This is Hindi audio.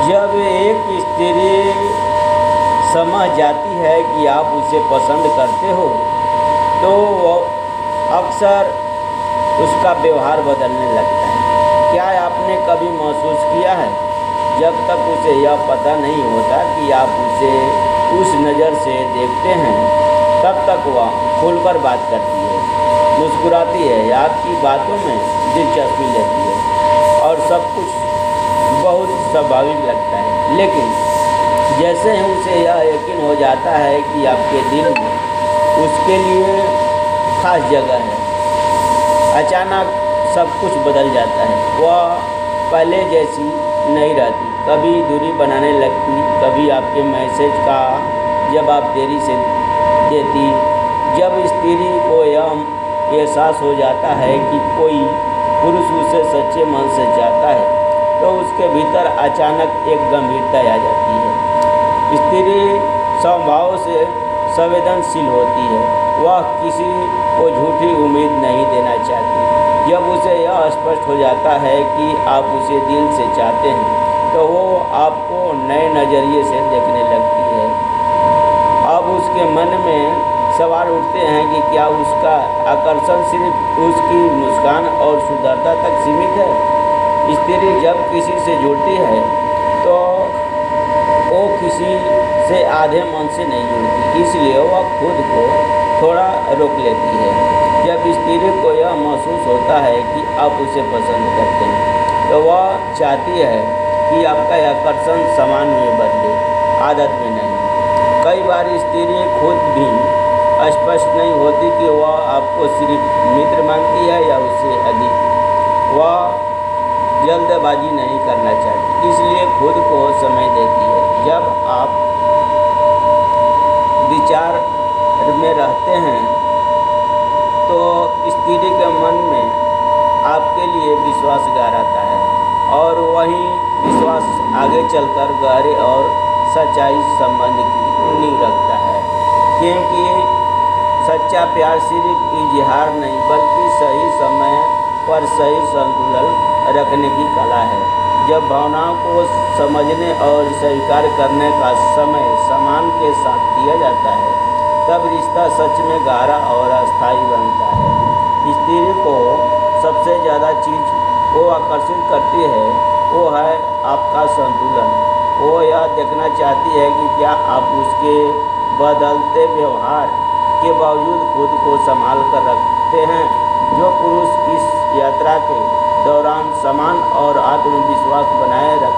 जब एक स्त्री समझ जाती है कि आप उसे पसंद करते हो तो वो अक्सर उसका व्यवहार बदलने लगता है। क्या आपने कभी महसूस किया है, जब तक उसे यह पता नहीं होता कि आप उसे उस नज़र से देखते हैं, तब तक वह खुलकर बात करती है, मुस्कुराती है, आपकी बातों में दिलचस्पी लेती है और सब कुछ बहुत स्वाभाविक लगता है। लेकिन जैसे ही उसे यह यकीन हो जाता है कि आपके दिल में उसके लिए खास जगह है, अचानक सब कुछ बदल जाता है। वह पहले जैसी नहीं रहती, कभी दूरी बनाने लगती, कभी आपके मैसेज का जवाब देरी से देती। जब स्त्री को यह एहसास हो जाता है कि कोई पुरुष उसे सच्चे मन से चाहता है तो उसके भीतर अचानक एक गंभीरता आ जाती है। स्त्री स्वभाव से संवेदनशील होती है, वह किसी को झूठी उम्मीद नहीं देना चाहती। जब उसे यह स्पष्ट हो जाता है कि आप उसे दिल से चाहते हैं तो वो आपको नए नज़रिए से देखने लगती है। अब उसके मन में सवाल उठते हैं कि क्या उसका आकर्षण सिर्फ उसकी मुस्कान और सुंदरता तक सीमित है। स्त्री जब किसी से जुड़ती है तो वो किसी से आधे मन से नहीं जुड़ती, इसलिए वह खुद को थोड़ा रोक लेती है। जब स्त्री को यह महसूस होता है कि आप उसे पसंद करते हैं तो वह चाहती है कि आपका आकर्षण समान में बदले, आदत में नहीं। कई बार स्त्री खुद भी स्पष्ट नहीं होती कि वह आपको सिर्फ मित्र मानती है या उससे अधिक। वह जल्दबाजी नहीं करना चाहती, इसलिए खुद को समय देती है। जब आप विचार में रहते हैं तो स्त्री के मन में आपके लिए विश्वास गहराता है और वही विश्वास आगे चलकर गहरे और सच्चाई संबंध की नींव रखता है। क्योंकि सच्चा प्यार सिर्फ इजहार नहीं बल्कि सही समय पर सही संतुलन रखने की कला है। जब भावनाओं को समझने और स्वीकार करने का समय सम्मान के साथ दिया जाता है तब रिश्ता सच में गहरा और अस्थायी बनता है। स्त्री को सबसे ज़्यादा चीज़ वो आकर्षित करती है वो है आपका संतुलन। वो यह देखना चाहती है कि क्या आप उसके बदलते व्यवहार के बावजूद खुद को संभाल कर रखते हैं। जो पुरुष इस यात्रा के दौरान समान और आत्मविश्वास बनाए रख